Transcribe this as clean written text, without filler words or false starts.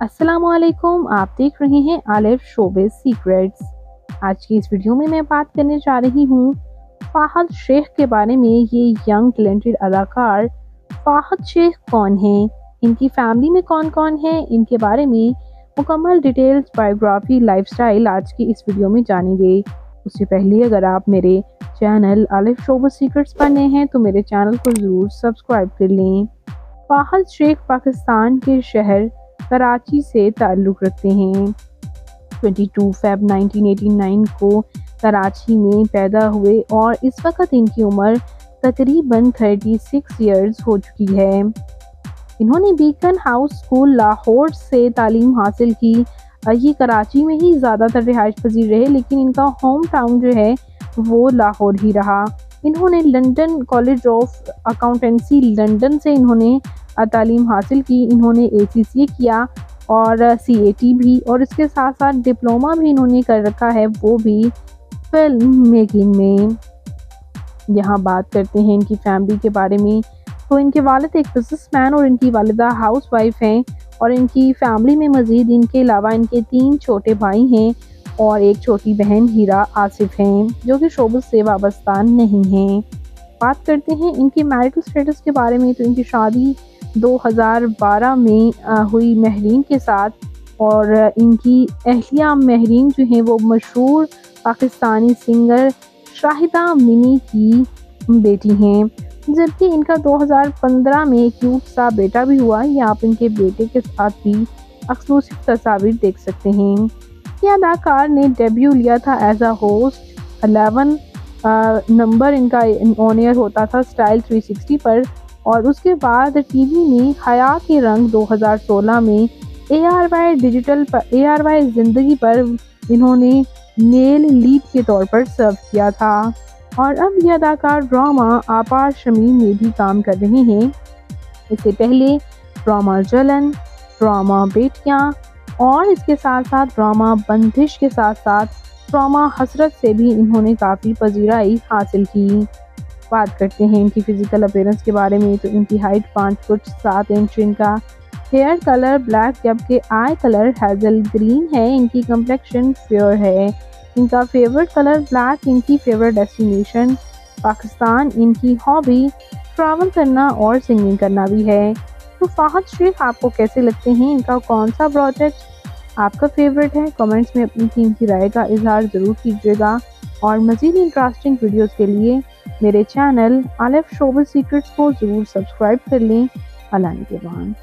अस्सलाम वालेकुम, आप देख रहे हैं आलिफ शोबिज़ सीक्रेट्स। आज की इस वीडियो में मैं बात करने जा रही हूँ फ़ाहद शेख के बारे में। ये यंग टैलेंटेड अदाकार फ़ाहद शेख कौन हैं, इनकी फैमिली में कौन कौन है, इनके बारे में मुकम्मल डिटेल्स, बायोग्राफी, लाइफस्टाइल आज की इस वीडियो में जानेंगे। उससे पहले अगर आप मेरे चैनल आलिफ शोबिज़ सीक्रेट्स पर नए हैं तो मेरे चैनल को ज़रूर सब्सक्राइब कर लें। फ़ाहद शेख पाकिस्तान के शहर कराची से ताल्लुक़ रखते हैं। 22 फ़रवरी 1989 को कराची में पैदा हुए और इस वक्त इनकी उम्र तकरीबन 36 इयर्स हो चुकी है। इन्होंने बीकन हाउस स्कूल लाहौर से तालीम हासिल की। ये कराची में ही ज़्यादातर रिहाइश पजीर रहे, लेकिन इनका होम टाउन जो है वो लाहौर ही रहा। इन्होंने London college of accountancy London से इन्होंने तालीम हासिल की। इन्होंने ACCA किया और CAT भी, और इसके साथ साथ डिप्लोमा भी इन्होंने कर रखा है, वो भी फिल्म मेकिंग में। यहाँ बात करते हैं इनकी फैमिली के बारे में, तो इनके वालिद एक बिजनेसमैन और इनकी वालिदा हाउसवाइफ हैं। और इनकी फैमिली में मज़ीद इनके अलावा इनके 3 छोटे भाई हैं और एक छोटी बहन हीरा आसिफ हैं, जो कि शोबिज़ से वाबस्ता नहीं हैं। बात करते हैं इनके मैरिटल स्टेटस के बारे में, तो इनकी शादी 2012 में हुई महरीन के साथ, और इनकी अहलिया महरीन जो हैं वो मशहूर पाकिस्तानी सिंगर शाहिदा मिनी की बेटी हैं। जबकि इनका 2015 में एक क्यूट सा बेटा भी हुआ। ये आप इनके बेटे के साथ भी एक्सक्लूसिव तस्वीर देख सकते हैं। ये अदाकार ने डेब्यू लिया था एज अ होस्ट 11 नंबर इनका ऑन एयर होता था स्टाइल 360 पर, और उसके बाद टीवी में हया के रंग 2016 में ARY डिजिटल पर ARY जिंदगी पर इन्होंने मेल लीड के तौर पर सर्व किया था। और अब ये अदाकार ड्रामा आपा शमीम में भी काम कर रहे हैं। इससे पहले ड्रामा जलन, ड्रामा बेटियां, और इसके साथ साथ ड्रामा बंदिश के साथ साथ ड्रामा हसरत से भी इन्होंने काफ़ी पजीराई हासिल की। बात करते हैं इनकी फ़िज़िकल अपीयरेंस के बारे में, तो इनकी हाइट 5 फुट 7 इंच, इनका हेयर कलर ब्लैक जबकि आई कलर हेज़ल ग्रीन है, इनकी कम्प्लेक्शन फेयर है, इनका फेवरेट कलर ब्लैक, इनकी फेवरेट डेस्टिनेशन पाकिस्तान, इनकी हॉबी ट्रैवल करना और सिंगिंग करना भी है। तो फ़ाहद शेख आपको कैसे लगते हैं, इनका कौन सा प्रोजेक्ट आपका फेवरेट है? कमेंट्स में अपनी कीमती राय का इजहार ज़रूर कीजिएगा, और मज़ीद इंटरेस्टिंग वीडियोज़ के लिए मेरे चैनल आलिफ शोबिज़ सीक्रेट्स को ज़रूर सब्सक्राइब कर लें। अल्लाह निगहबान।